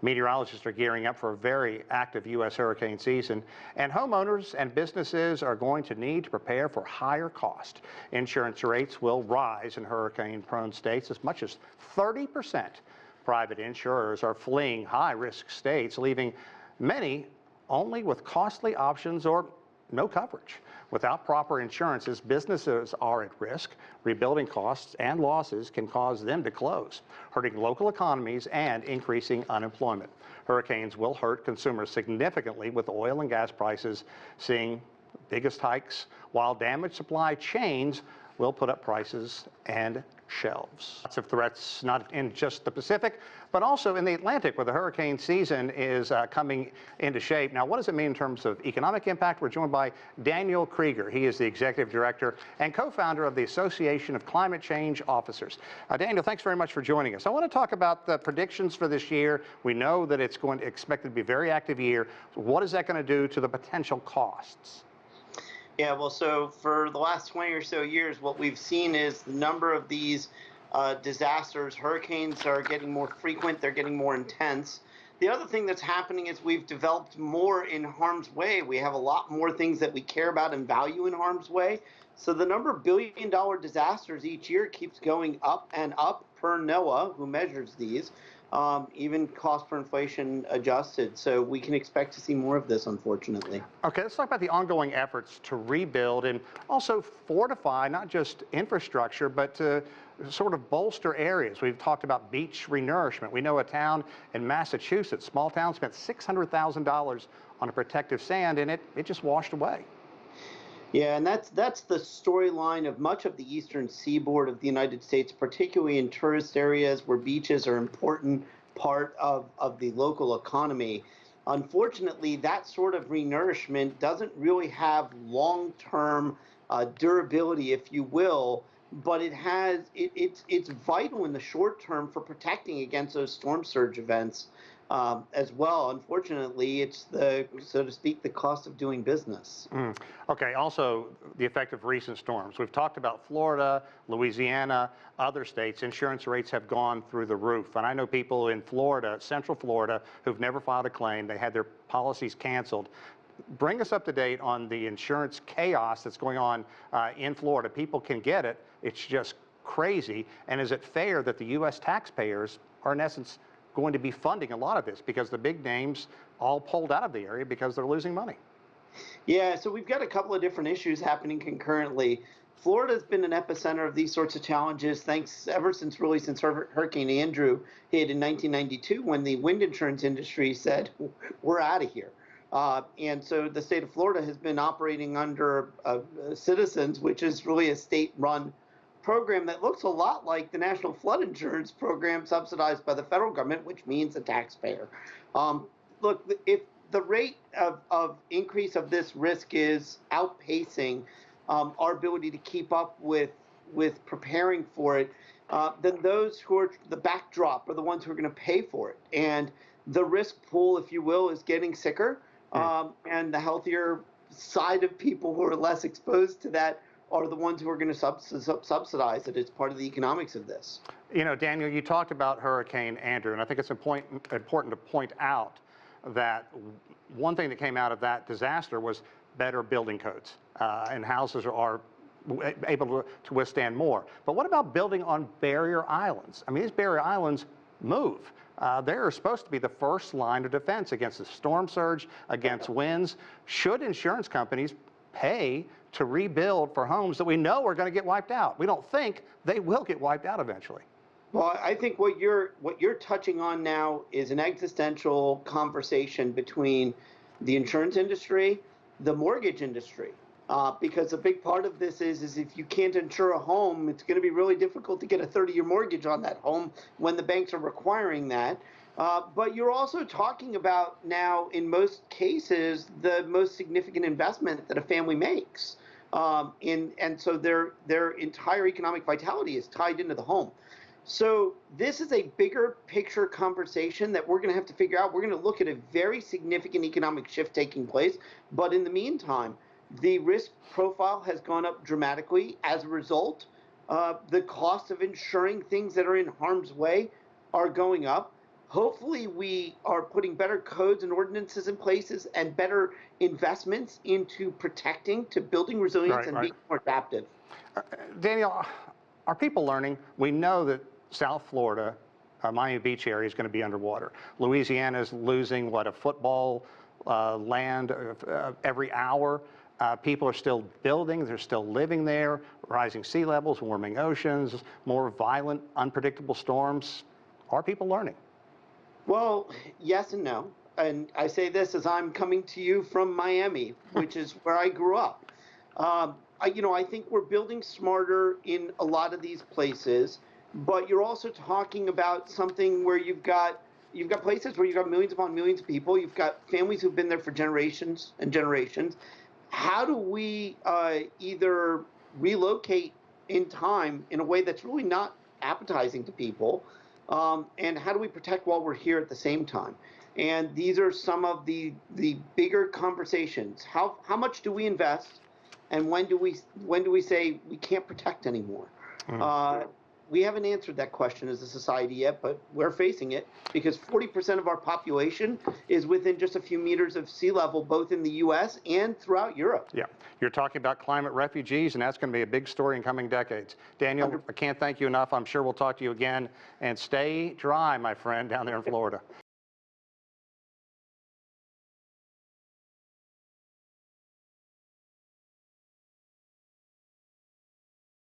Meteorologists are gearing up for a very active U.S. hurricane season, and homeowners and businesses are going to need to prepare for higher costs. Insurance rates will rise in hurricane-prone states as much as 30%. Private insurers are fleeing high-risk states, leaving many only with costly options or no coverage. Without proper insurances, businesses are at risk. Rebuilding costs and losses can cause them to close, hurting local economies and increasing unemployment. Hurricanes will hurt consumers significantly, with oil and gas prices seeing biggest hikes, while damaged supply chains will put up prices and shelves. Lots of threats, not in just the Pacific, but also in the Atlantic, where the hurricane season is coming into shape. Now, what does it mean in terms of economic impact? We're joined by Daniel Krieger. He is the executive director and co-founder of the Association of Climate Change Officers. Daniel, thanks very much for joining us. I want to talk about the predictions for this year. We know that it's going to expected to be a very active year. So what is that going to do to the potential costs? Yeah, well, so for the last 20 or so years, what we've seen is the number of these disasters, hurricanes, are getting more frequent, they're getting more intense. The other thing that's happening is we've developed more in harm's way. We have a lot more things that we care about and value in harm's way. So the number of billion-dollar disasters each year keeps going up and up per NOAA, who measures these, even cost per inflation adjusted. So we can expect to see more of this, unfortunately. Okay, let's talk about the ongoing efforts to rebuild and also fortify not just infrastructure, but to sort of bolster areas. We've talked about beach renourishment. We know a town in Massachusetts, small town, spent $600,000 on a protective sand, and it just washed away. Yeah, and that's the storyline of much of the eastern seaboard of the United States, particularly in tourist areas where beaches are an important part of the local economy. Unfortunately, that sort of renourishment doesn't really have long-term durability, if you will, but it's vital in the short term for protecting against those storm surge events as well. Unfortunately, it's so to speak, the cost of doing business. Okay, also the effect of recent storms. We've talked about Florida, Louisiana, other states. Insurance rates have gone through the roof. And I know people in Florida, Central Florida, who've never filed a claim. They had their policies canceled. Bring us up to date on the insurance chaos that's going on in Florida. People can get it. It's just crazy. And is it fair that the U.S. taxpayers are in essence going to be funding a lot of this because the big names all pulled out of the area because they're losing money? Yeah, so we've got a couple of different issues happening concurrently. Florida's been an epicenter of these sorts of challenges ever since Hurricane Andrew hit in 1992, when the wind insurance industry said, we're out of here. And so the state of Florida has been operating under Citizens, which is really a state-run program that looks a lot like the National Flood Insurance Program subsidized by the federal government, which means the taxpayer. Look, if the rate of increase of this risk is outpacing our ability to keep up with preparing for it, then those who are the backdrop are the ones who are going to pay for it. And the risk pool, if you will, is getting sicker, and the healthier side of people who are less exposed to that are the ones who are going to subsidize it. It's part of the economics of this. You know, Daniel, you talked about Hurricane Andrew, and I think it's important to point out that one thing that came out of that disaster was better building codes, and houses are able to withstand more. But what about building on barrier islands? I mean, these barrier islands move. They're supposed to be the first line of defense against the storm surge, against winds. Should insurance companies pay to rebuild for homes that we know are going to get wiped out? We don't think they will get wiped out eventually. Well, I think what you're touching on now is an existential conversation between the insurance industry, the mortgage industry, because a big part of this is if you can't insure a home, it's going to be really difficult to get a 30-year mortgage on that home when the banks are requiring that. But you're also talking about now, in most cases, the most significant investment that a family makes. And so their entire economic vitality is tied into the home. So this is a bigger picture conversation that we're going to have to figure out. We're going to look at a very significant economic shift taking place. But in the meantime, the risk profile has gone up dramatically. As a result, the cost of insuring things that are in harm's way are going up. Hopefully, we are putting better codes and ordinances in places and better investments into protecting, to building resilience Right, and right. being more adaptive. Daniel, are people learning? We know that South Florida, Miami Beach area is going to be underwater. Louisiana is losing, what, a football land every hour. People are still building, they're still living there, rising sea levels, warming oceans, more violent, unpredictable storms. Are people learning? Well, yes and no. And I say this as I'm coming to you from Miami, which is where I grew up. I think we're building smarter in a lot of these places, but you're also talking about something where you've got places where you've got millions upon millions of people. You've got families who've been there for generations and generations. How do we either relocate in time in a way that's really not appetizing to people? And how do we protect while we're here at the same time? And these are some of the bigger conversations. How much do we invest, and when do we say we can't protect anymore? We haven't answered that question as a society yet, but we're facing it because 40% of our population is within just a few meters of sea level, both in the U.S. and throughout Europe. Yeah, you're talking about climate refugees, and that's going to be a big story in coming decades. Daniel, I can't thank you enough. I'm sure we'll talk to you again. And stay dry, my friend, down there in Florida.